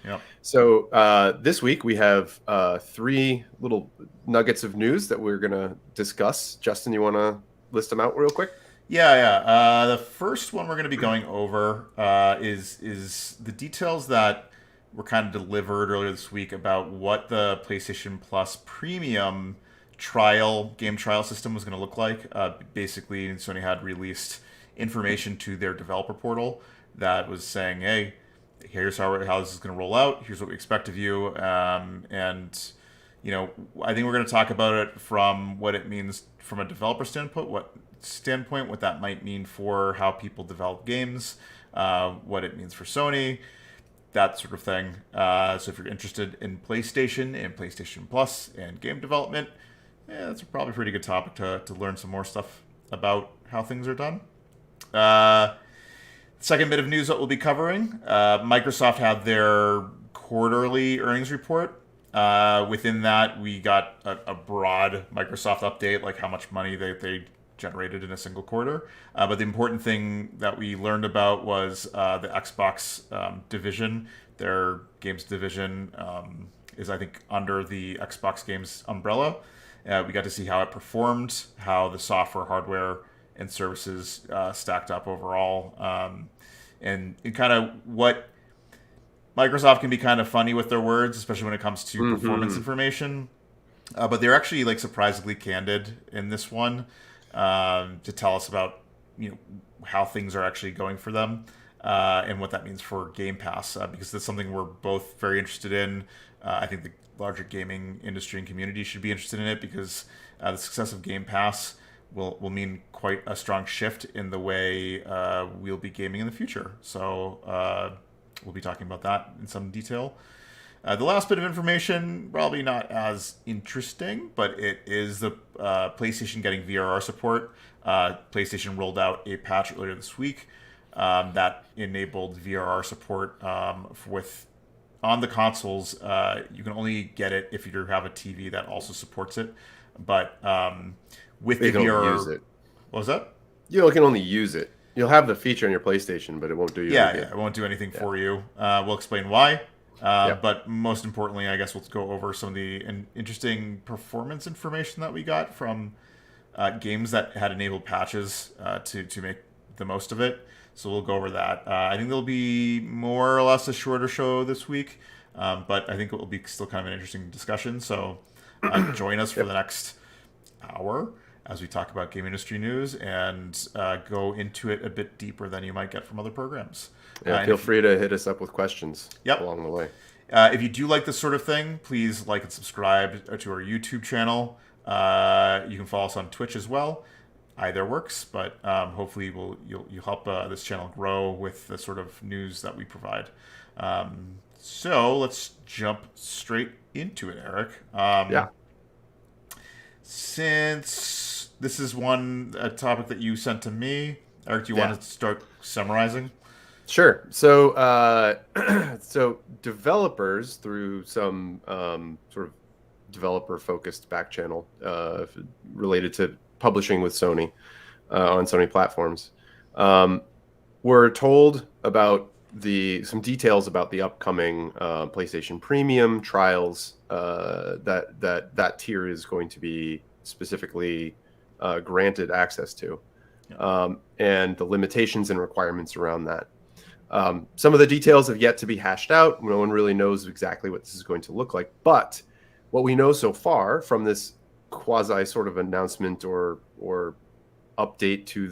Yep. So this week we have three little nuggets of news that we're going to discuss. Justin, you want to list them out real quick? Yeah. The first one we're going to be going over is the details that were kind of delivered earlier this week about what the PlayStation Plus Premium game trial system was going to look like. Basically, Sony had released information to their developer portal that was saying, "Hey, here's how this is going to roll out. Here's what we expect of you." And I think we're going to talk about it from what it means from a developer standpoint, what that might mean for how people develop games, what it means for Sony, that sort of thing. So if you're interested in PlayStation and PlayStation Plus and game development, that's probably a pretty good topic to learn some more stuff about how things are done. Uh, Second bit of news that we'll be covering, Microsoft had their quarterly earnings report. Within that, we got a broad Microsoft update, like how much money they generated in a single quarter. But the important thing that we learned about was the Xbox division. Their games division is, I think, under the Xbox games umbrella. We got to see how it performed, how the software, hardware, and services stacked up overall, and kind of what Microsoft can be kind of funny with their words, especially when it comes to performance Mm-hmm. information. But they're actually like surprisingly candid in this one to tell us about how things are actually going for them and what that means for Game Pass because that's something we're both very interested in. I think the larger gaming industry and community should be interested in it because the success of Game Pass will mean quite a strong shift in the way we'll be gaming in the future. So we'll be talking about that in some detail. The last bit of information, probably not as interesting, but it is the PlayStation getting VRR support. PlayStation rolled out a patch earlier this week that enabled VRR support with on the consoles. You can only get it if you have a TV that also supports it. But with But the you can only VRR, use it. what was that? You can only use it. You'll have the feature on your PlayStation, but it won't do you any Yeah, good. it won't do anything Yeah. for you. We'll explain why. Yep. But most importantly, I guess we'll go over some of the interesting performance information that we got from games that had enabled patches to make the most of it. So we'll go over that. I think there'll be more or less a shorter show this week, but I think it will be still kind of an interesting discussion. So join us for Yep. the next hour as we talk about game industry news and go into it a bit deeper than you might get from other programs. Yeah. And Feel if free to hit us up with questions Yep. along the way. If you do like this sort of thing, please like and subscribe to our YouTube channel. You can follow us on Twitch as well. Either works, but hopefully you'll help this channel grow with the sort of news that we provide. So let's jump straight into it, Eric. Yeah. Since this is a topic that you sent to me, Eric, do you Yeah. want to start summarizing? Sure. So, so developers through some sort of developer-focused back channel related to publishing with Sony on Sony platforms were told about some details about the upcoming PlayStation Premium trials that tier is going to be specifically granted access to, Yeah. and the limitations and requirements around that. Some of the details have yet to be hashed out. No one really knows exactly what this is going to look like. But what we know so far from this quasi sort of announcement or update to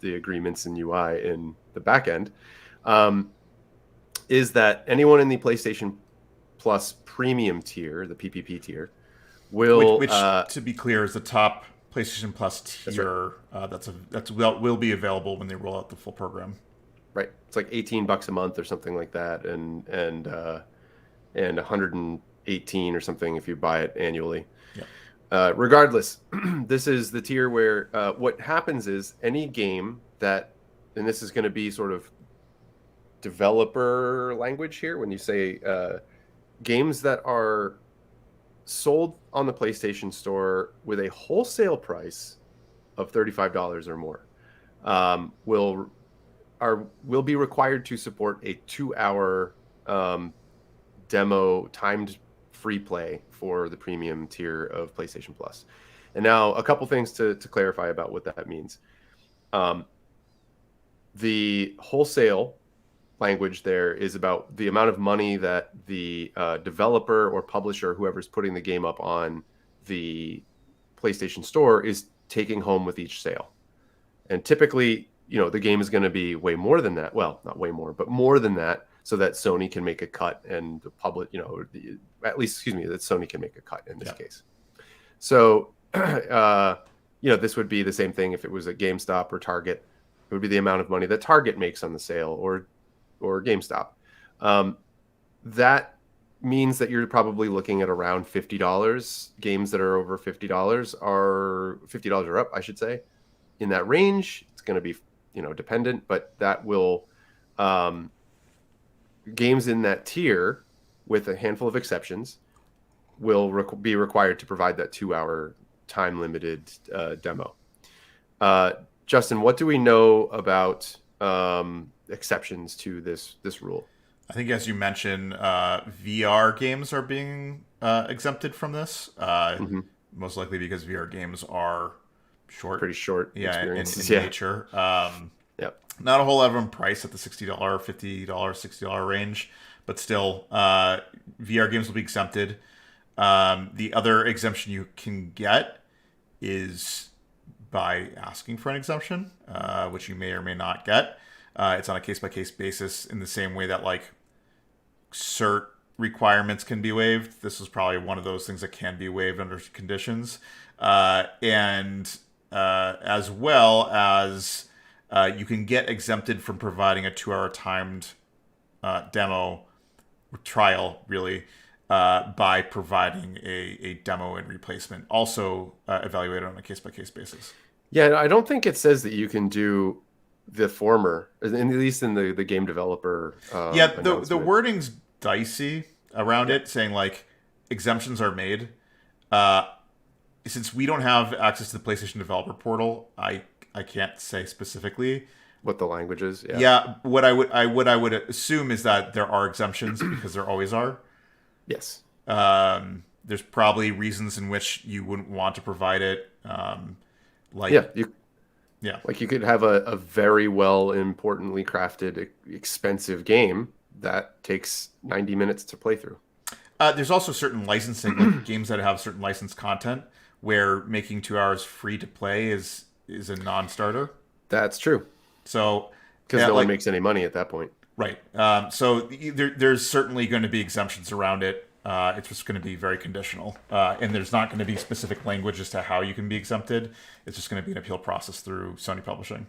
the agreements and UI in the back end is that anyone in the PlayStation Plus premium tier, the PPP tier, will Which to be clear, is the top PlayStation Plus that's right. tier. Will be available when they roll out the full program. Right. It's like $18 a month or something like that, and 118 or something if you buy it annually. Yeah. Regardless, this is the tier where what happens is any game that, and this is going to be sort of developer language here when you say games that are sold on the PlayStation Store with a wholesale price of $35 or more will be required to support a 2-hour demo timed free play for the premium tier of PlayStation Plus. And now a couple things to clarify about what that means. The wholesale language there is about the amount of money that the developer or publisher, whoever's putting the game up on the PlayStation Store, is taking home with each sale. And typically, the game is going to be way more than that. Well, not way more, but more than that, so that Sony can make a cut and the public, at least, excuse me, that Sony can make a cut in this case. So, this would be the same thing if it was at GameStop or Target. It would be the amount of money that Target makes on the sale or GameStop. That means that you're probably looking at around $50. Games that are over $50 are $50 or up, I should say. In that range, it's going to be, dependent, but that will games in that tier, with a handful of exceptions, will be required to provide that 2-hour time limited demo. Justin, what do we know about exceptions to this rule? I think, as you mentioned, VR games are being exempted from this. Most likely because VR games are pretty short. In nature. Not a whole lot of them priced at the $60, $50, $60 range, but still, VR games will be exempted. The other exemption you can get is by asking for an exemption, which you may or may not get. It's on a case-by-case basis, in the same way that cert requirements can be waived. This is probably one of those things that can be waived under conditions. And as well as you can get exempted from providing a 2-hour timed demo trial, really, by providing a demo and replacement, also evaluated on a case-by-case basis. Yeah, I don't think it says that you can do the former, at least in the game developer. The wording's dicey around it, saying exemptions are made. Since we don't have access to the PlayStation Developer Portal, I can't say specifically what the language is. What I would assume is that there are exemptions, because there always are. Yes. There's probably reasons in which you wouldn't want to provide it. You could have a very well importantly crafted, expensive game that takes 90 minutes to play through. There's also certain licensing, games that have certain licensed content, where making 2 hours free to play is a non-starter. That's true. So, because no one makes any money at that point. Right. So there's certainly going to be exemptions around it. It's just going to be very conditional. And there's not going to be specific language as to how you can be exempted. It's just going to be an appeal process through Sony Publishing.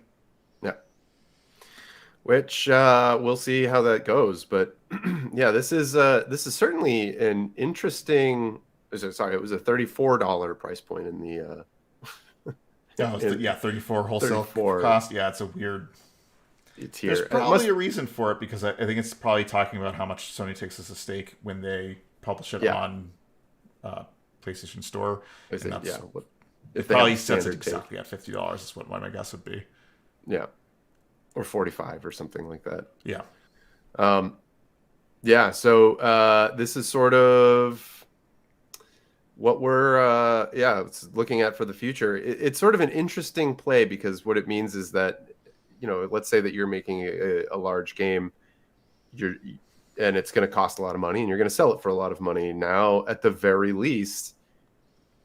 Yeah. Which we'll see how that goes. But yeah, this is certainly an interesting... Sorry, it was a $34 price point in the... 34 wholesale cost. Yeah, it's a weird... Tier. There's probably a reason for it, because I think it's probably talking about how much Sony takes as a stake when they publish it on PlayStation Store. If it probably sets it exactly at $50 is what my guess would be. Yeah. Or 45 or something like that. Yeah. So this is sort of what we're looking at for the future. It's sort of an interesting play, because what it means is that, let's say that you're making a large game, and it's going to cost a lot of money, and you're going to sell it for a lot of money. Now, at the very least,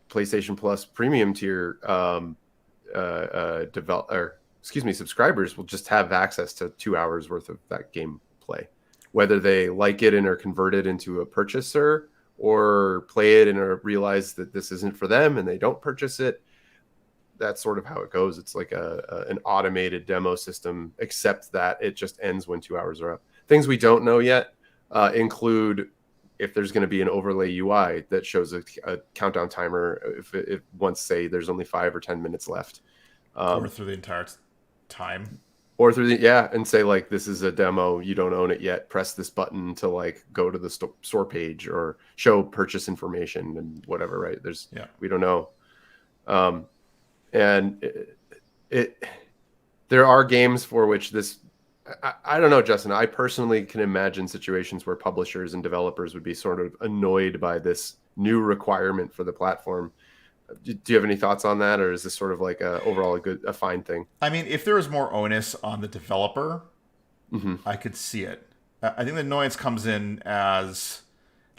PlayStation Plus premium tier subscribers will just have access to 2 hours worth of that game play, whether they like it and are converted into a purchaser, or play it and realize that this isn't for them and they don't purchase it. That's sort of how it goes. It's like an automated demo system, except that it just ends when 2 hours are up. Things we don't know yet include if there's going to be an overlay UI that shows a countdown timer if once, say, there's only 5 or 10 minutes left. Or through the entire time. Or through and say, this is a demo, you don't own it yet, press this button to go to the store page, or show purchase information and whatever, right? We don't know. And there are games for which this I don't know, Justin. I personally can imagine situations where publishers and developers would be sort of annoyed by this new requirement for the platform. Do you have any thoughts on that, or is this sort of like overall a fine thing? I mean, if there was more onus on the developer, Hmm. I could see it. I think the annoyance comes in as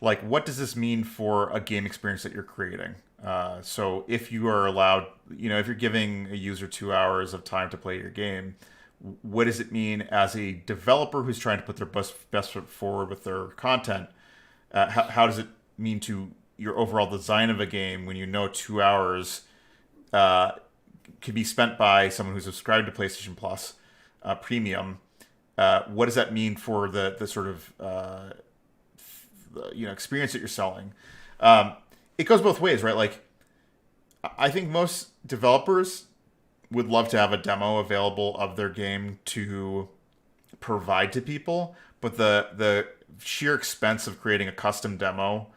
like, what does this mean for a game experience that you're creating? So if you are allowed, if you're giving a user 2 hours of time to play your game, what does it mean as a developer who's trying to put their best foot forward with their content? How does it mean to your overall design of a game when 2 hours uh, could be spent by someone who's subscribed to PlayStation Plus Premium? What does that mean for the sort of experience that you're selling? It goes both ways, right? Like, I think most developers would love to have a demo available of their game to provide to people, but the sheer expense of creating a custom demo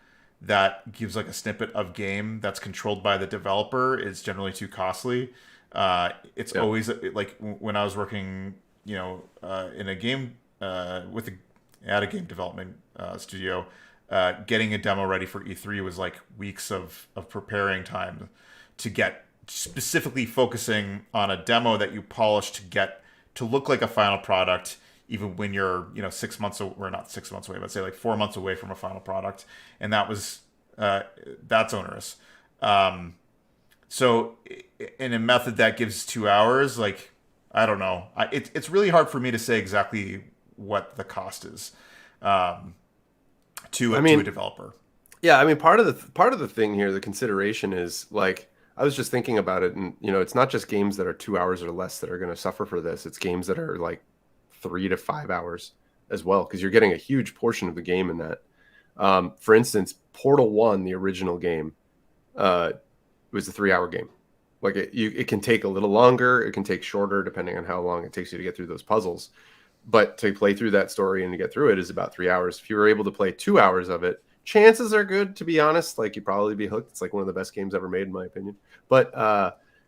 that gives like a snippet of game that's controlled by the developer is generally too costly. It's Yeah. always like when I was working, in a game at a game development studio. Getting a demo ready for E3 was like weeks of preparing time to get specifically focusing on a demo that you polish to get to look like a final product, even when you're 6 months or not 6 months away, but say like 4 months away from a final product, and that's onerous. So in a method that gives 2 hours, like, I don't know, it's really hard for me to say exactly what the cost is um, to I to a mean, developer. yeah, I mean, part of the thing here, the consideration is like I was just thinking about it, and it's not just games that are 2 hours or less that are going to suffer for this. It's games that are like 3 to 5 hours as well, because you're getting a huge portion of the game in that. For instance, Portal One, the original game, uh, was a 3 hour game. Like it can take a little longer, it can take shorter, depending on how long it takes you to get through those puzzles. But to play through that story and to get through it is about 3 hours. If you were able to play 2 hours of it, chances are good, to be honest. Like you'd probably be hooked. It's like one of the best games ever made, in my opinion. But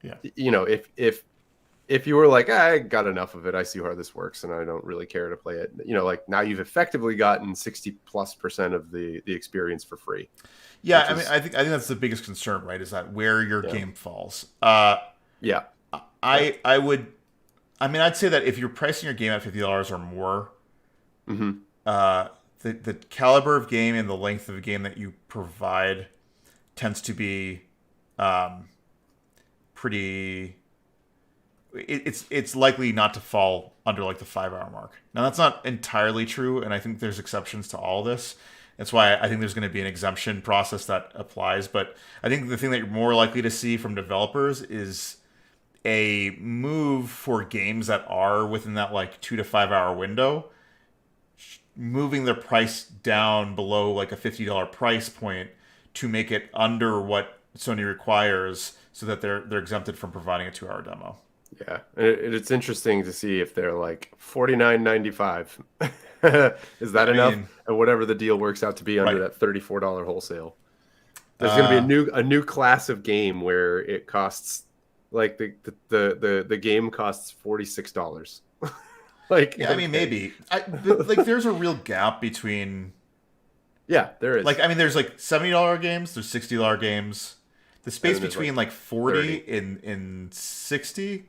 Yeah. if you were like, I got enough of it, I see how this works, and I don't really care to play it. Like now you've effectively gotten 60+% of the experience for free, Yeah, which I mean, is I think that's the biggest concern, right? Is that where your yeah, game falls. yeah, yeah. I would, I mean, I'd say that if you're pricing your game at $50 or more, Hmm. the caliber of game and the length of the game that you provide tends to be um, pretty. It's likely not to fall under like the 5 hour mark. Now that's not entirely true, and I think there's exceptions to all this. That's why I think there's going to be an exemption process that applies. But I think the thing that you're more likely to see from developers is a move for games that are within that like 2 to 5 hour window, moving their price down below like a $50 price point to make it under what Sony requires, so that they're exempted from providing a 2 hour demo. Yeah, and it's interesting to see if they're like 49.95. Is that I enough? mean, And whatever the deal works out to be under right. that $34 wholesale. There's going to be Uh, a new class of game where it costs like the game costs $46. Like yeah, I mean, okay, maybe. Like, there's a real gap between, yeah, there like, is, I mean, there's like $70 games, there's $60 games. The and space then there's between like like 40 30. and 60,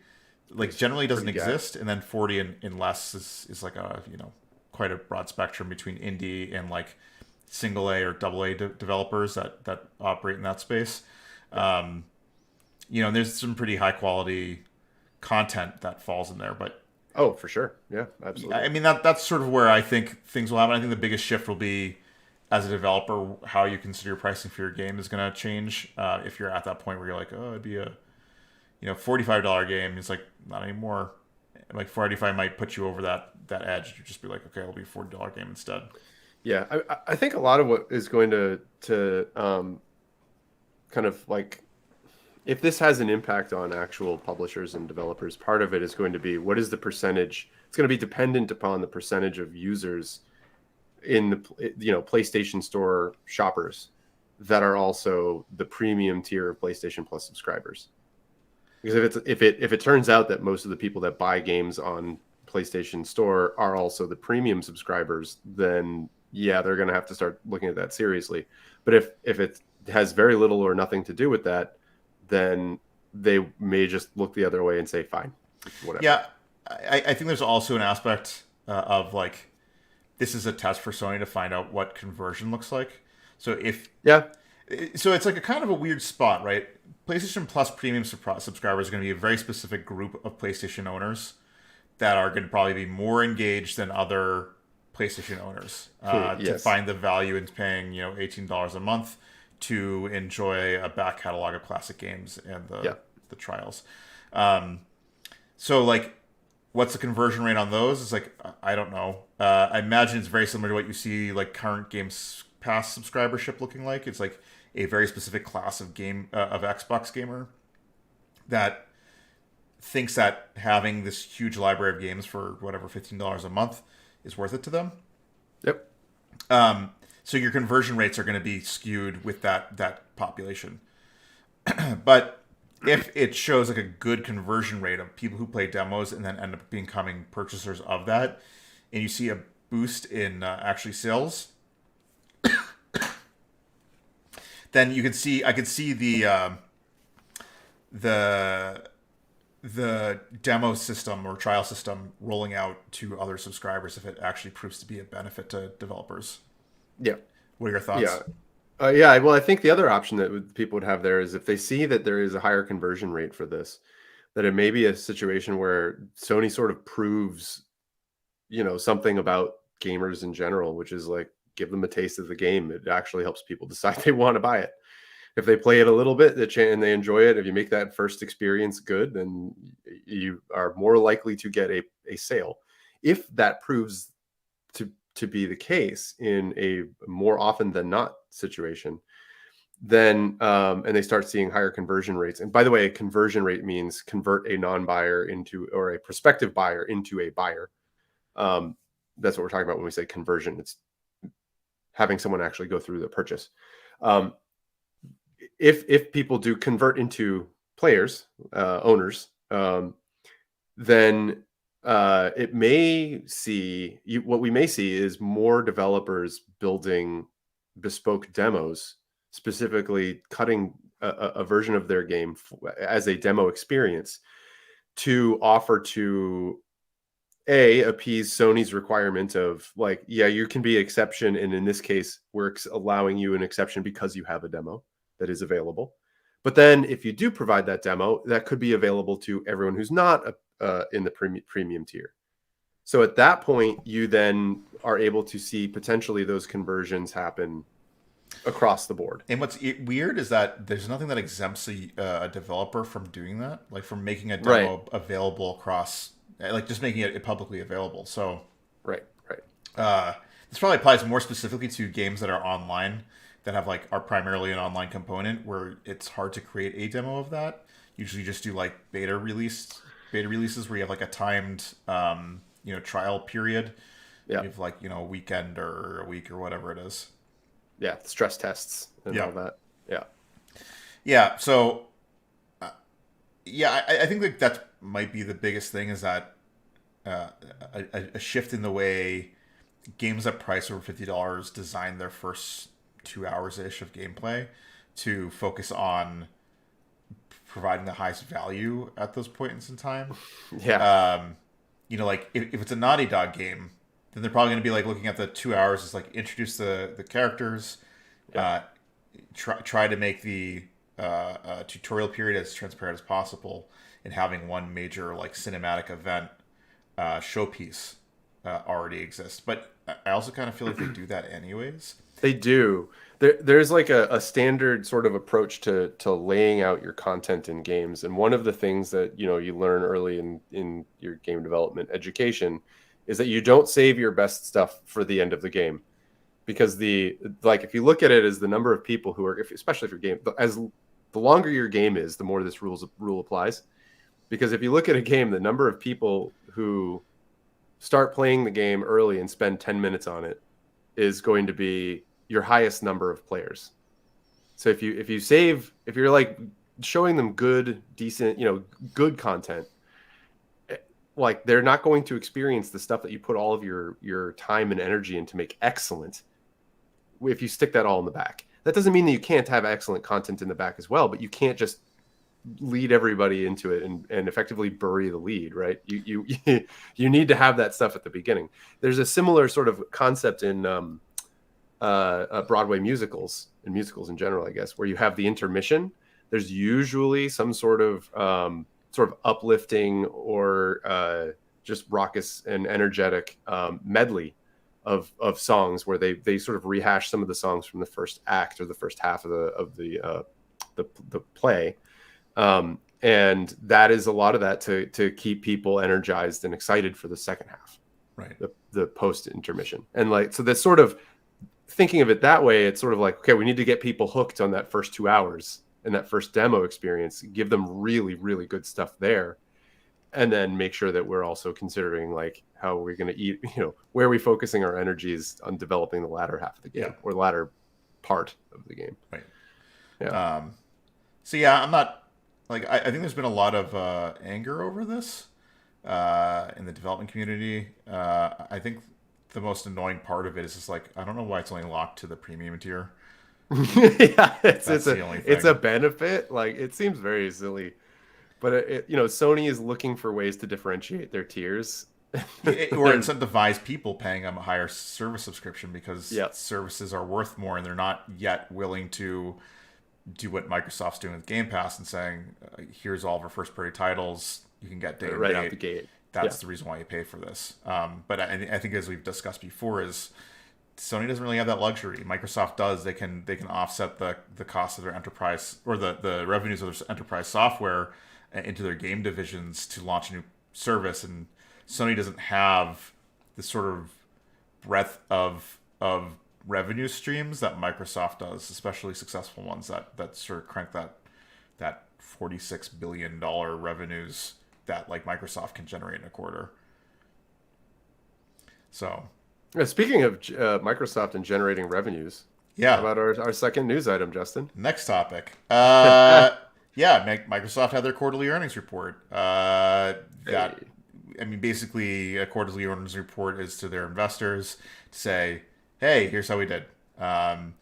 like, It's generally doesn't pretty gap. exist, and then 40 and less is like a, quite a broad spectrum between indie and like single A or double A developers that operate in that space. Um, and there's some pretty high quality content that falls in there, but Oh, for sure. Yeah, I absolutely. mean, that's sort of where I think things will happen. I think the biggest shift will be, as a developer, how you consider your pricing for your game is going to change. If you're at that point where you're like, oh, it'd be a $45 game, it's like, not anymore. Like 45 might put you over that edge. You just be like, okay, it'll be a $40 game instead. Yeah, I think a lot of what is going to kind of like if this has an impact on actual publishers and developers, part of it is going to be what is the percentage? It's going to be dependent upon the percentage of users in the PlayStation Store shoppers that are also the premium tier of PlayStation Plus subscribers. Because if it turns out that most of the people that buy games on PlayStation Store are also the premium subscribers, then yeah, they're going to have to start looking at that seriously. But if it has very little or nothing to do with that, then they may just look the other way and say, fine, whatever. Yeah, I think there's also an aspect of like this is a test for Sony to find out what conversion looks like. So if Yeah. so, it's like a kind of a weird spot, right? PlayStation Plus premium subscribers are going to be a very specific group of PlayStation owners that are going to probably be more engaged than other PlayStation owners to Yes. find the value in paying $18 a month to enjoy a back catalog of classic games and the trials. So like, what's the conversion rate on those? It's like I don't know. I imagine it's very similar to what you see like current Games Pass subscribership looking like. It's like a very specific class of Xbox gamer that thinks that having this huge library of games for whatever $15 a month is worth it to them. Yep. So your conversion rates are going to be skewed with that population. But if it shows like a good conversion rate of people who play demos and then end up becoming purchasers of that, and you see a boost in actually sales, then I could see the demo system or trial system rolling out to other subscribers if it actually proves to be a benefit to developers. Yeah. What are your thoughts? Yeah. Yeah. Well, I think the other option that people would have there is if they see that there is a higher conversion rate for this, that it may be a situation where Sony sort of proves, something about gamers in general, which is like give them a taste of the game. It actually helps people decide they want to buy it. If they play it a little bit and they enjoy it, if you make that first experience good, then you are more likely to get a sale. If that proves to be the case in a more often than not situation, then and they start seeing higher conversion rates. And by the way, a conversion rate means convert a non-buyer into, or a prospective buyer into a buyer. That's what we're talking about when we say conversion. It's having someone actually go through the purchase. If people do convert into players, owners, then what we may see is more developers building bespoke demos, specifically cutting a version of their game as a demo experience to offer to appease Sony's requirement of like, yeah, you can be exception. And in this case, we're allowing you an exception because you have a demo that is available. But then if you do provide that demo, that could be available to everyone who's not in the premium tier. So at that point, you then are able to see potentially those conversions happen across the board. And what's weird is that there's nothing that exempts a developer from doing that, like from making a demo available across, like just making it publicly available. So right. This probably applies more specifically to games that are online, that are primarily an online component, where it's hard to create a demo of that. Usually just do like beta releases where you have like a timed trial period. Yeah. You have like a weekend or a week or whatever it is. Yeah, stress tests and all that. Yeah. So I think that might be the biggest thing, is that a shift in the way games that price over $50 design their first 2 hours ish of gameplay to focus on providing the highest value at those points in time. Yeah. Like if it's a Naughty Dog game, then they're probably going to be like looking at the 2 hours as like introduce the characters, try to make the tutorial period as transparent as possible, and having one major like cinematic event showpiece already exists. But I also kind of feel like they do that anyways. They do. There's like a standard sort of approach to laying out your content in games. And one of the things that, you learn early in your game development education is that you don't save your best stuff for the end of the game. Because if you look at it as the number of people who are, especially if your game, as the longer your game is, the more this rule applies. Because if you look at a game, the number of people who start playing the game early and spend 10 minutes on it is going to be your highest number of players. So if you're like showing them good, decent, good content, like they're not going to experience the stuff that you put all of your time and energy in to make excellent if you stick that all in the back. That doesn't mean that you can't have excellent content in the back as well, but you can't just lead everybody into it and effectively bury the lead, right? You need to have that stuff at the beginning. There's a similar sort of concept in Broadway musicals and musicals in general, I guess, where you have the intermission. There's usually some sort of uplifting or just raucous and energetic medley of songs where they sort of rehash some of the songs from the first act or the first half of the play. And that is a lot of that to keep people energized and excited for the second half, right? The post intermission. And like, so that's sort of thinking of it that way. It's sort of like, okay, we need to get people hooked on that first 2 hours and that first demo experience, give them really, really good stuff there. And then make sure that we're also considering like how we're going to eat, where are we focusing our energies on developing the latter half of the game or the latter part of the game. Right. Yeah. So yeah, I'm not, like, I think there's been a lot of anger over this in the development community. I think the most annoying part of it is just like, I don't know why it's only locked to the premium tier. Yeah, it's the only thing. It's a benefit. Like, it seems very silly, but Sony is looking for ways to differentiate their tiers. Or incentivize people paying a higher service subscription because services are worth more, and they're not yet willing to do what Microsoft's doing with Game Pass and saying, here's all of our first-party titles you can get day and right date. Out the gate. That's the reason why you pay for this. But I think, as we've discussed before, is Sony doesn't really have that luxury. Microsoft does. They can offset the cost of their enterprise, or the revenues of their enterprise software into their game divisions to launch a new service, and Sony doesn't have the sort of breadth of revenue streams that Microsoft does, especially successful ones that sort of crank that $46 billion revenues that like Microsoft can generate in a quarter. So, speaking of Microsoft and generating revenues, how about our second news item, Justin? Next topic. Microsoft had their quarterly earnings report. Basically, a quarterly earnings report is to their investors to say, hey, here's how we did. And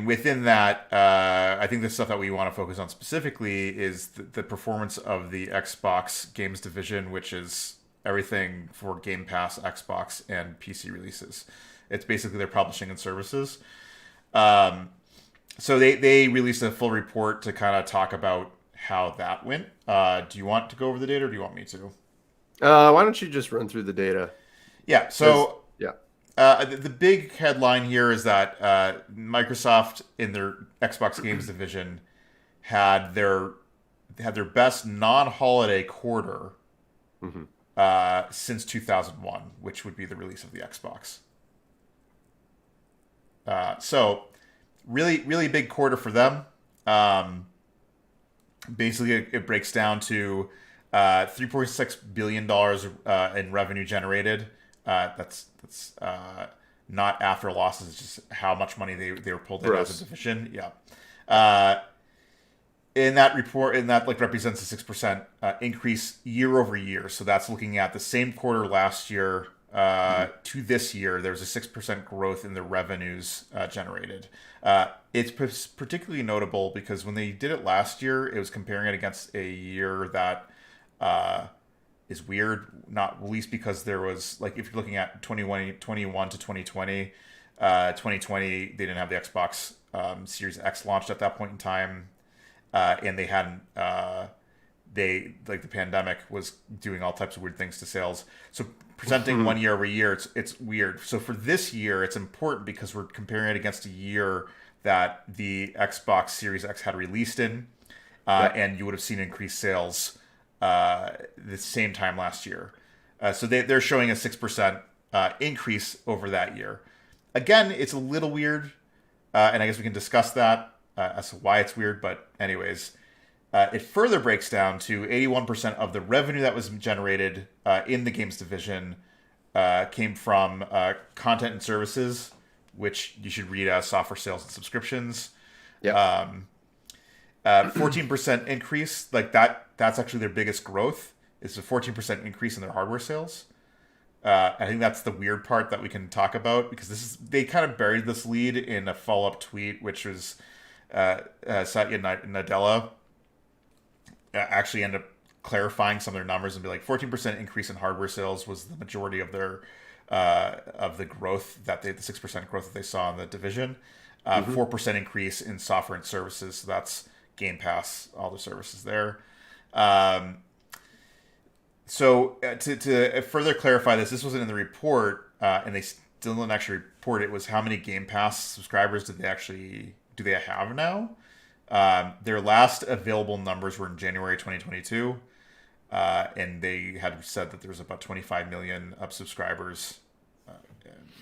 within that, I think the stuff that we want to focus on specifically is the performance of the Xbox games division, which is everything for Game Pass, Xbox, and PC releases. It's basically their publishing and services. So they released a full report to kind of talk about how that went. Do you want to go over the data, or do you want me to? Why don't you just run through the data? Yeah. So the big headline here is that Microsoft in their Xbox games division had their best non-holiday quarter since 2001, which would be the release of the Xbox. So really, really big quarter for them. Basically, it breaks down to $3.6 billion in revenue generated. That's not after losses. It's just how much money they were pulled in as a division. Yeah. In that report, represents a 6% increase year over year. So that's looking at the same quarter last year to this year. There's a 6% growth in the revenues generated. It's particularly notable because when they did it last year, it was comparing it against a year that is weird, not least because there was, like, if you're looking at 2021 to 2020, 2020, they didn't have the Xbox Series X launched at that point in time, and they hadn't, the pandemic was doing all types of weird things to sales. So presenting 1 year over year, it's weird. So for this year, it's important because we're comparing it against a year that the Xbox Series X had released in, and you would have seen increased sales the same time last year. So they're showing a 6% increase over that year. Again, it's a little weird, and I guess we can discuss that as to why it's weird. But anyways, it further breaks down to 81% of the revenue that was generated in the games division came from content and services, which you should read as software sales and subscriptions. 14% increase, like that's actually their biggest growth. is a 14% increase in their hardware sales. I think that's the weird part that we can talk about, because they kind of buried this lead in a follow up tweet, which was Satya Nadella actually ended up clarifying some of their numbers and be like 14% increase in hardware sales was the majority of their of the growth the 6% growth that they saw in the division. 4% increase in software and services, so that's Game Pass, all the services there. So to further clarify this wasn't in the report, and they still didn't actually report it. Was how many Game Pass subscribers do they have now? Their last available numbers were in January 2022, and they had said that there was about 25 million of subscribers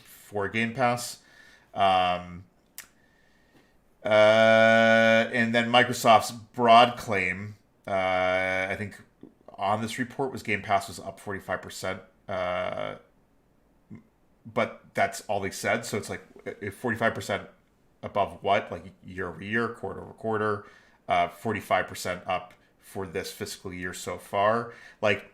for Game Pass. And then Microsoft's broad claim, I think, on this report was Game Pass was up 45%, but that's all they said. So it's like 45% above what, like year over year, quarter over quarter, 45% up for this fiscal year so far. Like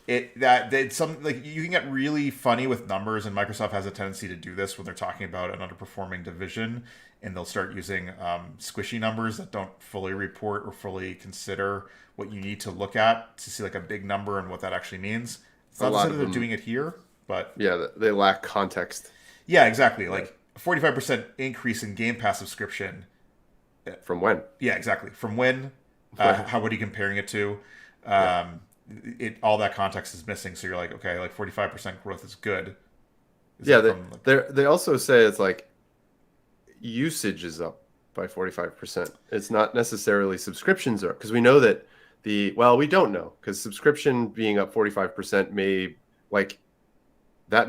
you can get really funny with numbers, and Microsoft has a tendency to do this when they're talking about an underperforming division, and they'll start using squishy numbers that don't fully report or fully consider what you need to look at to see like a big number and what that actually means. It's not to say that they're doing it here, but yeah, they lack context. Yeah, exactly. Like 45% increase in Game Pass subscription. From when? Yeah, exactly. From when? What are you comparing it to? All that context is missing. So you're like, okay, like 45% growth is good. They also say it's like usage is up by 45%. It's not necessarily subscriptions are, because we know that we don't know, because subscription being up 45%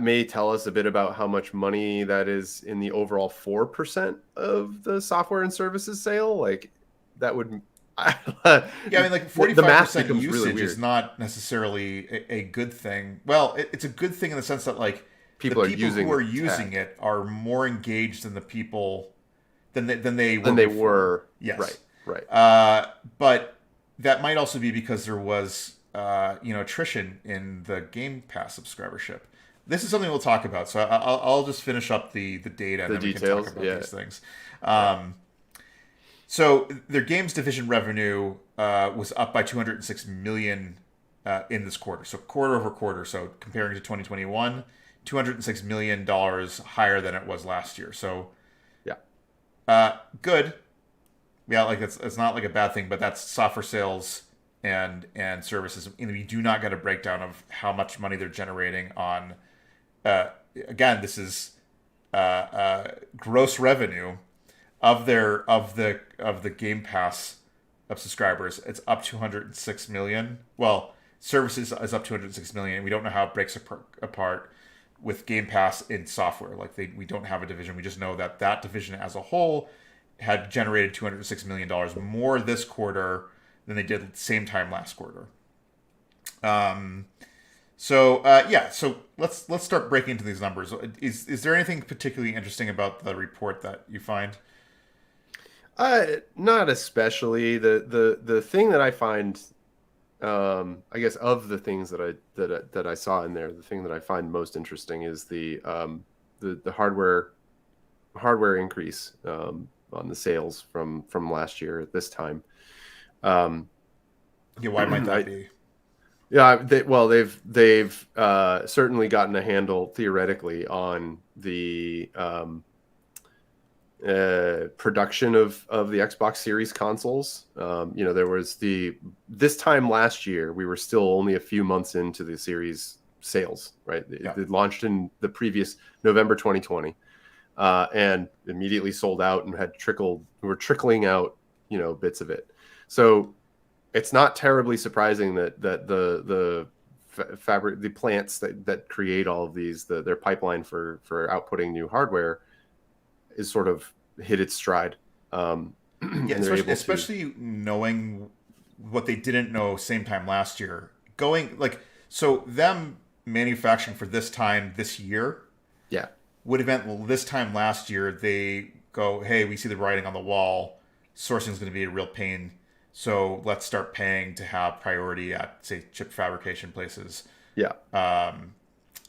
may tell us a bit about how much money that is in the overall 4% of the software and services sale. Like that would, I mean, like 45% usage really is not necessarily a good thing. Well, it's a good thing in the sense that like people who are using it are more engaged than the people than they were. Yes, right. But that might also be because there was attrition in the Game Pass subscribership. This is something we'll talk about. So I'll just finish up the data and then details. We can talk about these things. So their games division revenue was up by 206 million in this quarter. So quarter over quarter. So comparing to 2021, $206 million higher than it was last year. So good. Yeah, like it's not like a bad thing, but that's software sales and services. And we do not get a breakdown of how much money they're generating on. Again, this is gross revenue of the Game Pass of subscribers. It's up 206 million. Well, services is up 206 million. We don't know how it breaks apart with Game Pass in software. Like we don't have a division. We just know that division as a whole had generated $206 million more this quarter than they did same time last quarter. So let's start breaking into these numbers. Is there anything particularly interesting about the report that you find? Not especially. The thing that I find, I guess, of the things that I saw in there, the thing that I find most interesting is the hardware increase on the sales from last year at this time. Why might that be? Yeah, they've certainly gotten a handle theoretically on the production of the Xbox Series consoles. There was this time last year, we were still only a few months into the Series sales, right? It launched in the previous November 2020, and immediately sold out and were trickling out, bits of it. So it's not terribly surprising that the plants that create all of these, their pipeline for outputting new hardware is sort of hit its stride. Especially knowing what they didn't know same time last year. Them manufacturing for this time this year, would have meant this time last year they go, hey, we see the writing on the wall. Sourcing is going to be a real pain. So let's start paying to have priority at, say, chip fabrication places Yeah.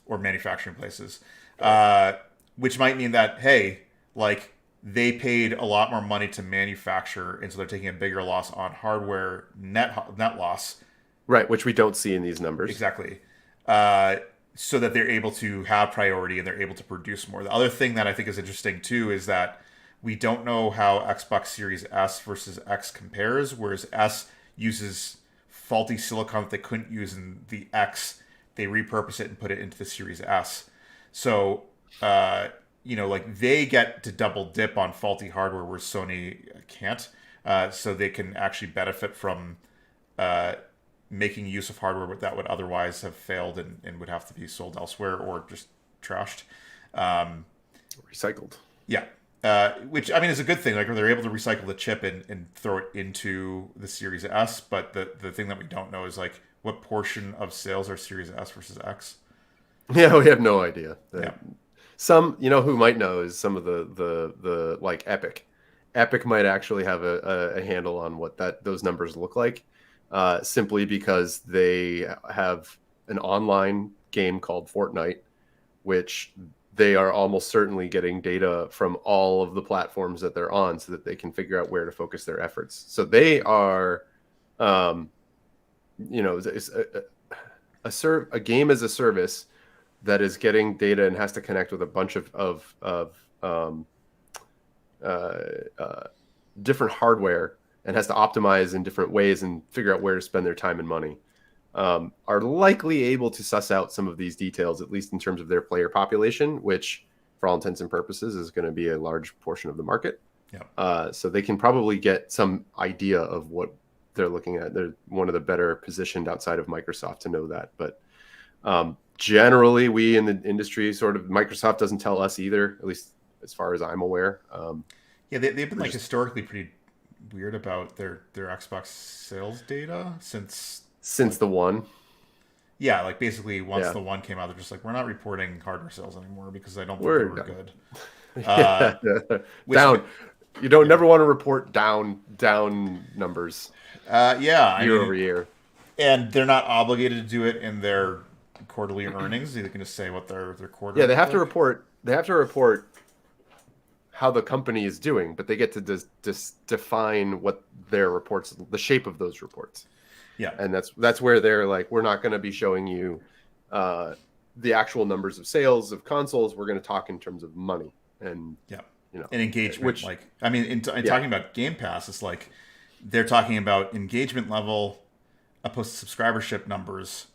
or manufacturing places, Right. uh, which might mean that, hey, like they paid a lot more money to manufacture, and so they're taking a bigger loss on hardware net loss. Right. Which we don't see in these numbers. Exactly. Uh, so that they're able to have priority and they're able to produce more. The other thing that I think is interesting too is that we don't know how Xbox Series S versus X compares, whereas S uses faulty silicon that they couldn't use in the X. They repurpose it and put it into the Series S. So, like they get to double dip on faulty hardware where Sony can't. So they can actually benefit from uh, making use of hardware that would otherwise have failed and would have to be sold elsewhere or just trashed. Um, Recycled. yeah. Which I mean is a good thing. Like they're able to recycle the chip and throw it into the Series S, but the thing that we don't know is like what portion of sales are Series S versus X. Yeah, we have no idea. Yeah. Some, who might know is some of the like Epic. Epic might actually have a handle on what those numbers look like, simply because they have an online game called Fortnite, which they are almost certainly getting data from all of the platforms that they're on, so that they can figure out where to focus their efforts. So they are, um, it's a game as a service that is getting data and has to connect with a bunch of uh, uh, different hardware, and has to optimize in different ways and figure out where to spend their time and money, are likely able to suss out some of these details, at least in terms of their player population, which for all intents and purposes is going to be a large portion of the market. Yeah. So they can probably get some idea of what they're looking at. They're one of the better positioned outside of Microsoft to know that. But generally, we in the industry Microsoft doesn't tell us either, at least as far as I'm aware. Yeah, they've been like historically pretty weird about their Xbox sales data since like the one. yeah, like basically once Yeah, the one came out, they're just like we're not reporting hardware sales anymore because I don't think they we're were done. good. Yeah, Uh, which down. You don't yeah, never want to report down numbers yeah, I year mean, over year. and they're not obligated to do it in their quarterly earnings. They can just say what their quarter Yeah, they looked have to like. report. They have to report how the company is doing, but they get to just define what their reports, the shape of those reports. Yeah, And that's where they're like, we're not going to be showing you uh, the actual numbers of sales of consoles. We're going to talk in terms of money, and yeah, you know, and engagement. which Like, I mean, in yeah, talking about Game Pass, it's like they're talking about engagement level opposed to subscribership numbers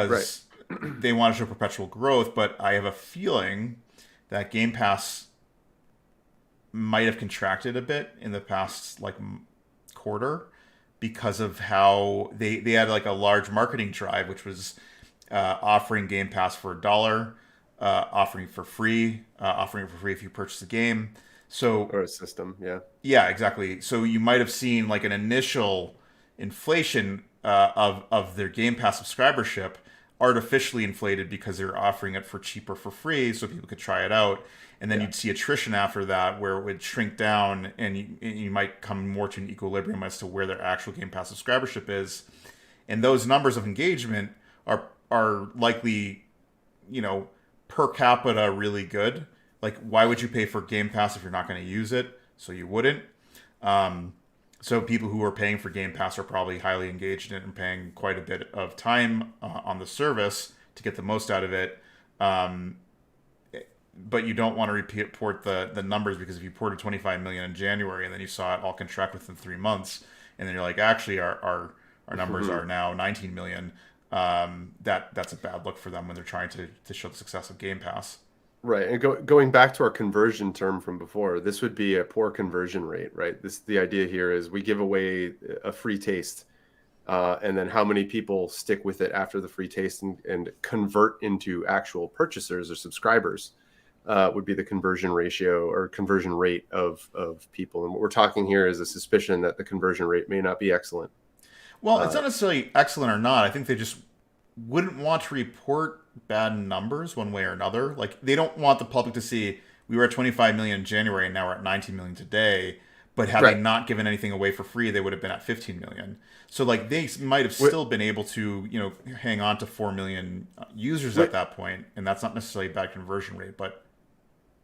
right, because they want to show perpetual growth. But I have a feeling that Game Pass might have contracted a bit in the past like quarter because of how they had like a large marketing drive, which was offering Game Pass for $1, offering it for free if you purchase a game. So or a system, yeah, yeah, exactly. So you might have seen like an initial inflation of their Game Pass subscribership artificially inflated because they're offering it for cheaper for free so people could try it out. And then yeah, you'd see attrition after that where it would shrink down and you might come more to an equilibrium as to where their actual Game Pass subscribership is. And those numbers of engagement are likely, you know, per capita really good. Like, why would you pay for Game Pass if you're not going to use it? So you wouldn't. Um, so people who are paying for Game Pass are probably highly engaged in it and paying quite a bit of time on the service to get the most out of it. Um, but you don't want to report the numbers because if you ported 25 million in January and then you saw it all contract within 3 months, and then you're like, actually, our numbers are now 19 million. That's a bad look for them when they're trying to show the success of Game Pass. right. And going back to our conversion term from before, this would be a poor conversion rate, right? The idea here is we give away a free taste. And then how many people stick with it after the free taste and convert into actual purchasers or subscribers would be the conversion ratio or conversion rate of people. And what we're talking here is a suspicion that the conversion rate may not be excellent. Well, it's Uh, not necessarily excellent or not. I think they just wouldn't want to report bad numbers one way or another. Like they don't want the public to see we were at 25 million in January and now we're at 19 million today. But had they Right. not given anything away for free, they would have been at 15 million. So like they might have still been able to, hang on to 4 million users at that point, and that's not necessarily a bad conversion rate, but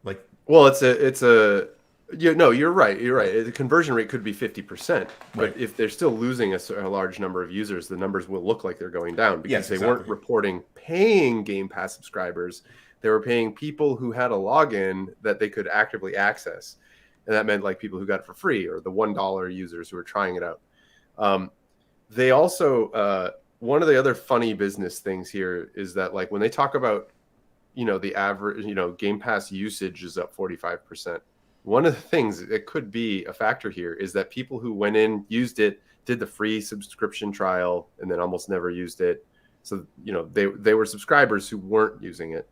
like Well, it's a no, you're right. You're right. The conversion rate could be 50%, right. but if they're still losing a large number of users, the numbers will look like they're going down because Yes, they exactly. weren't reporting paying Game Pass subscribers. They were paying people who had a login that they could actively access. And that meant like people who got it for free or the $1 users who were trying it out. They also, one of the other funny business things here is that like when they talk about, the average, Game Pass usage is up 45%. One of the things that could be a factor here is that people who went in, used it, did the free subscription trial, and then almost never used it. So, they were subscribers who weren't using it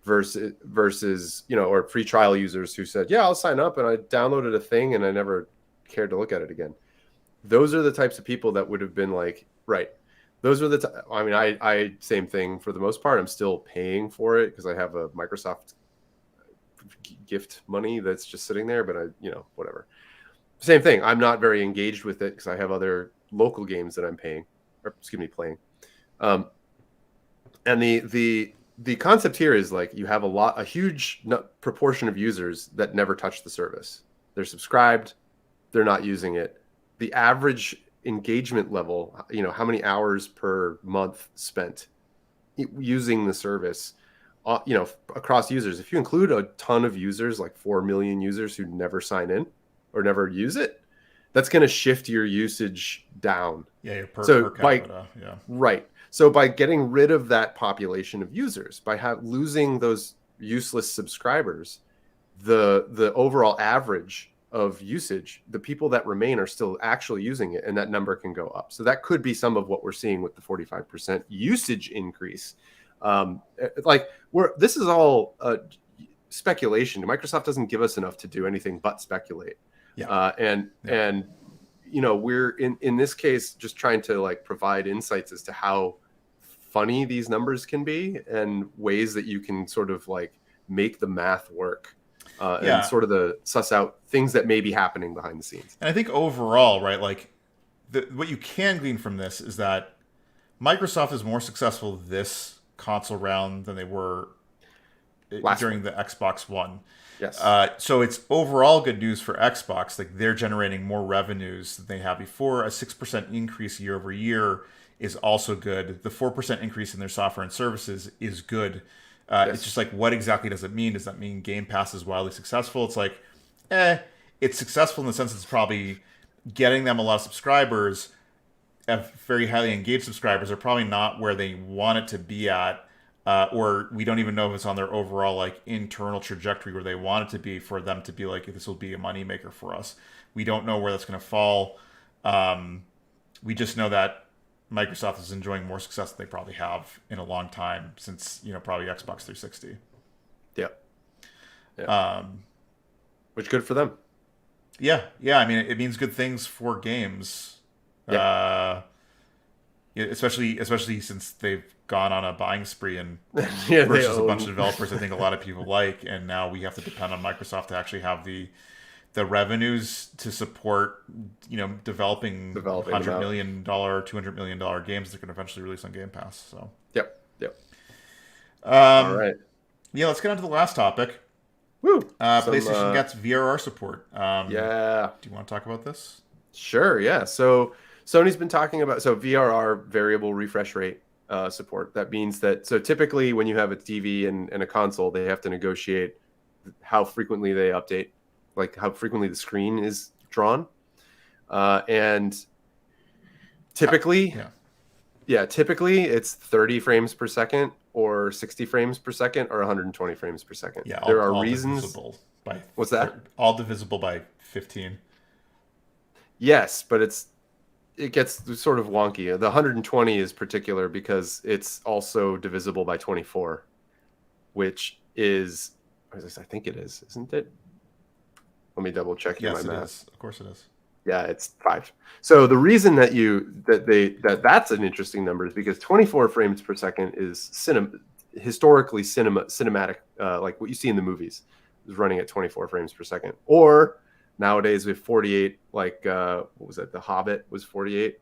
versus, or free trial users who said, yeah, I'll sign up, and I downloaded a thing and I never cared to look at it again. Those are the types of people that would have been like, right. Those are I mean, I same thing for the most part. I'm still paying for it because I have a Microsoft gift money that's just sitting there, but whatever. Same thing. I'm not very engaged with it because I have other local games that I'm playing. And the concept here is like you have a huge proportion of users that never touch the service. They're subscribed, they're not using it. The average engagement level, how many hours per month spent using the service, across users. If you include a ton of users, like 4 million users who never sign in or never use it, that's going to shift your usage down. Yeah, your per by capita. Yeah. right. So by getting rid of that population of users, by losing those useless subscribers, the overall average of usage, the people that remain are still actually using it, and that number can go up. So that could be some of what we're seeing with the 45% usage increase. This is all speculation. Microsoft doesn't give us enough to do anything but speculate. Yeah. And we're in this case just trying to like provide insights as to how funny these numbers can be and ways that you can sort of like make the math work. And sort of the suss out things that may be happening behind the scenes. And I think overall, right, like what you can glean from this is that Microsoft is more successful this console round than they were during the Xbox One. Yes. So it's overall good news for Xbox. Like they're generating more revenues than they have before. A 6% increase year over year is also good. The 4% increase in their software and services is good. Yes. It's just like, what exactly does it mean? Does that mean Game Pass is wildly successful? It's like, it's successful in the sense it's probably getting them a lot of subscribers. Very highly engaged subscribers are probably not where they want it to be at, or we don't even know if it's on their overall like internal trajectory where they want it to be for them to be like, this will be a moneymaker for us. We don't know where that's going to fall. We just know that Microsoft is enjoying more success than they probably have in a long time since, probably Xbox 360. Yeah. Which good for them. Yeah. I mean, it means good things for games. Yeah. Especially since they've gone on a buying spree and Yeah, purchased a bunch of developers I think a lot of people like, and now we have to depend on Microsoft to actually have the revenues to support, developing $100 million, $200 million games that can eventually release on Game Pass. So. Yep. All right. Yeah, let's get on to the last topic. Woo. PlayStation gets VRR support. Yeah. Do you want to talk about this? Sure. Yeah. So Sony's been talking about VRR, variable refresh rate support. That means that typically when you have a TV and a console, they have to negotiate how frequently they update, like how frequently the screen is drawn, and typically, typically it's 30 frames per second or 60 frames per second or 120 frames per second. Yeah, there are reasons. What's that? All divisible by 15. Yes, but it gets sort of wonky. The 120 is particular because it's also divisible by 24, which is, I think it is, isn't it? Let me double check my math. Yes, it is. Of course it is. Yeah, it's 5. So the reason that's an interesting number is because 24 frames per second is historically cinematic, like what you see in the movies, is running at 24 frames per second. Or Nowadays we have 48. Like what was that? The Hobbit was 48,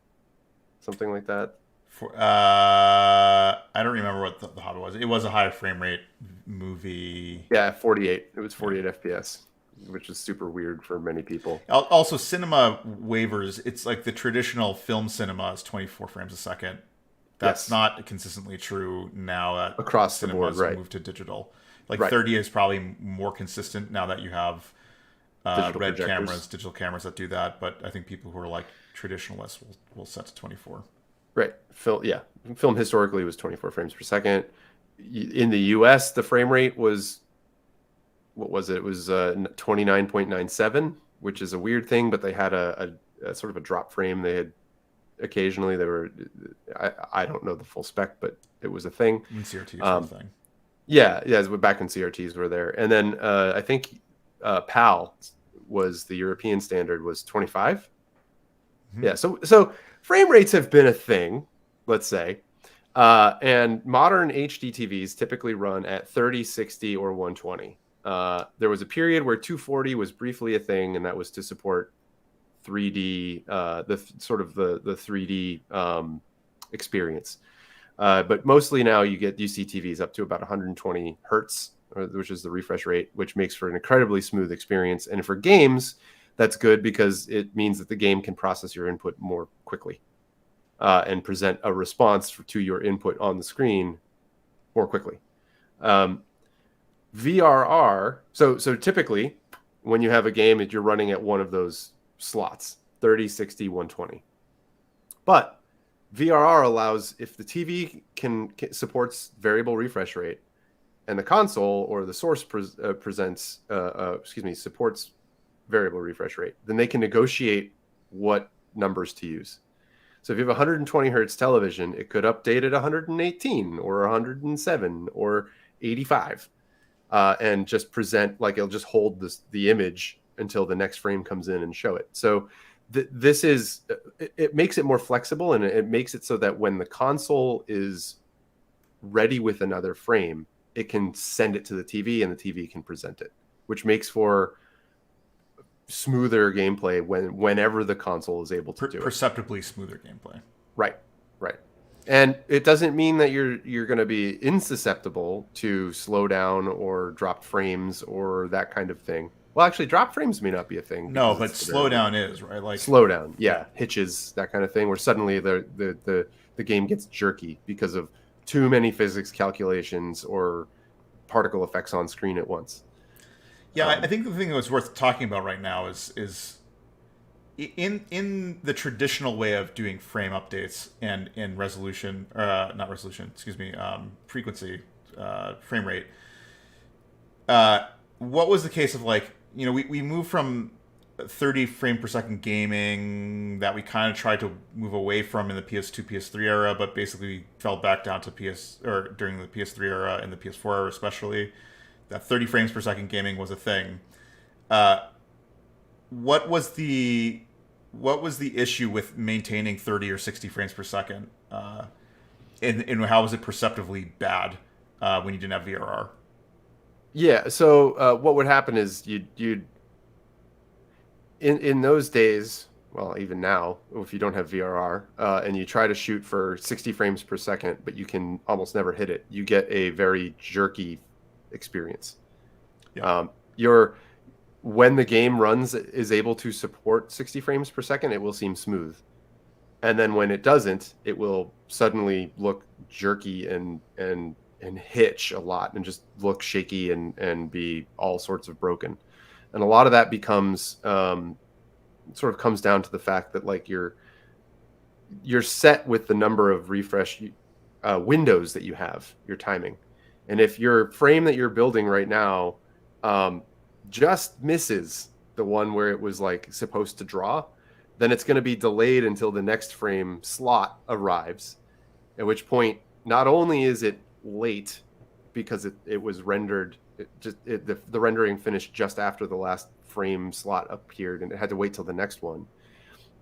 something like that. I don't remember what the Hobbit was. It was a higher frame rate movie. Yeah, 48. It was Yeah. 48 FPS, which is super weird for many people. Also, cinema wavers. It's like the traditional film cinema is 24 frames a second. That's Yes, not consistently true now that across the board, cinemas right? moved to digital. Like Right. 30 is probably more consistent now that you have Digital red cameras, projectors. digital cameras that do that. But I think people who are like traditionalists will set to 24. Right. Film historically was 24 frames per second. In the US, the frame rate was, what was it? It was 29.97, which is a weird thing, but they had a sort of a drop frame. They had occasionally, I don't know the full spec, but it was a thing. In CRT thing. Yeah, back when CRTs were there. And then I think PAL was the European standard was 25. Mm-hmm. Yeah, so frame rates have been a thing, let's say. And modern HD TVs typically run at 30, 60, or 120. There was a period where 240 was briefly a thing, and that was to support 3D, the 3D experience. But mostly now you see TVs up to about 120 hertz, which is the refresh rate, which makes for an incredibly smooth experience. And for games, that's good because it means that the game can process your input more quickly and present a response to your input on the screen more quickly. VRR, so typically when you have a game, you're running at one of those slots, 30, 60, 120. But VRR allows, if the TV can supports variable refresh rate, and the console or the source supports variable refresh rate, then they can negotiate what numbers to use. So if you have a 120 hertz television, it could update at 118 or 107 or 85, and just present, like, it'll just hold the image until the next frame comes in and show it. So this is, it makes it more flexible, and it makes it so that when the console is ready with another frame, it can send it to the TV and the TV can present it, which makes for smoother gameplay whenever the console is able to do it. Perceptibly smoother gameplay. Right. And it doesn't mean that you're going to be insusceptible to slow down or drop frames or that kind of thing. Well, actually, drop frames may not be a thing. No, but slowdown is, right? Like slowdown, yeah, hitches, that kind of thing, where suddenly the game gets jerky because of too many physics calculations or particle effects on screen at once. Yeah, I think the thing that's worth talking about right now is in the traditional way of doing frame updates and in resolution, not resolution, excuse me, frequency, frame rate. What was the case of, like, we moved from 30 frame per second gaming that we kind of tried to move away from in the PS2, PS3 era, but basically fell back down to during the PS3 era and the PS4 era especially. That 30 frames per second gaming was a thing. What was the issue with maintaining 30 or 60 frames per second? And how was it perceptively bad when you didn't have VRR? Yeah, so what would happen is you'd in those days, well, even now, if you don't have VRR and you try to shoot for 60 frames per second, but you can almost never hit it, you get a very jerky experience. Yeah. When the game is able to support 60 frames per second, it will seem smooth. And then when it doesn't, it will suddenly look jerky and hitch a lot and just look shaky and be all sorts of broken. And a lot of that becomes sort of comes down to the fact that, like, you're set with the number of refresh windows that you have, your timing. And if your frame that you're building right now just misses the one where it was, like, supposed to draw, then it's going to be delayed until the next frame slot arrives, at which point not only is it late because it was rendered, the rendering finished just after the last frame slot appeared and it had to wait till the next one,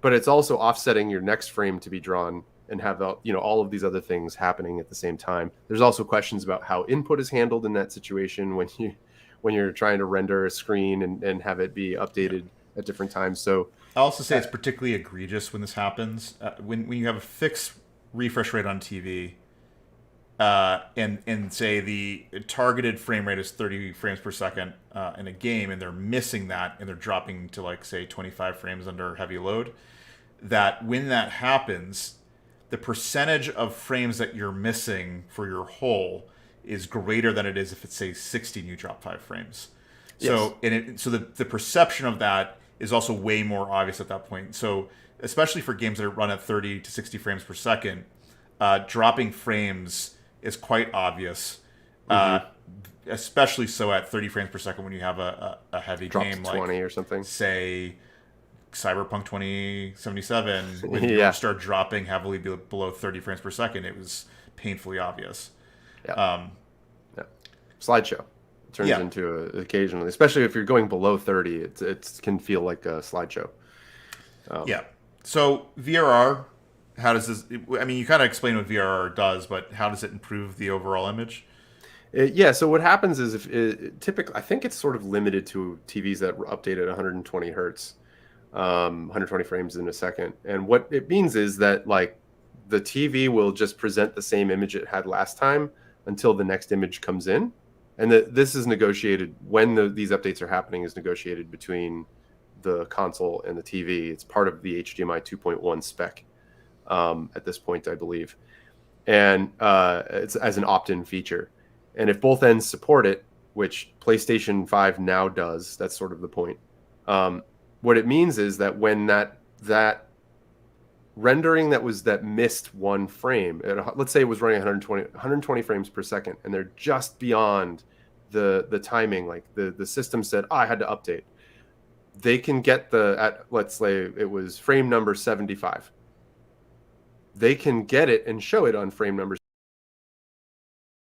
but it's also offsetting your next frame to be drawn and have all of these other things happening at the same time. There's also questions about how input is handled in that situation when you're trying to render a screen and have it be updated at different times. So I'll also say uh, it's particularly egregious when this happens. When you have a fixed refresh rate on TV, and say the targeted frame rate is 30 frames per second in a game, and they're missing that, and they're dropping to like say 25 frames under heavy load. That when that happens, the percentage of frames that you're missing for your whole is greater than it is if it's say 60 and you drop 5 frames. yes, So the perception of that is also way more obvious at that point. So especially for games that run at 30 to 60 frames per second, dropping frames is quite obvious. hmm Uh, Especially so at 30 frames per second when you have a heavy drop to game 20 like or something. say Cyberpunk 2077, when you Yeah, start dropping heavily below 30 frames per second, it was painfully obvious. yeah, Um, yeah. Slideshow turns yeah, into occasionally, especially if you're going below 30, it can feel like a slideshow. Um, yeah. So VRR, how does this? I mean, you kind of explain what VRR does, but how does it improve the overall image? yeah. So what happens is if typically, I think it's sort of limited to TVs that update at 120 hertz, 120 frames in a second. And what it means is that like the TV will just present the same image it had last time until the next image comes in. And that this is negotiated when these updates are happening is negotiated between the console and the TV. It's part of the HDMI 2.1 spec at this point, I believe, and it's as an opt-in feature. And if both ends support it, which PlayStation 5 now does, that's sort of the point. What it means is that when that rendering that missed one frame, let's say it was running 120 frames per second, and they're just beyond the timing, like the system said, oh, I had to update. They can get let's say it was frame number 75. They can get it and show it on frame number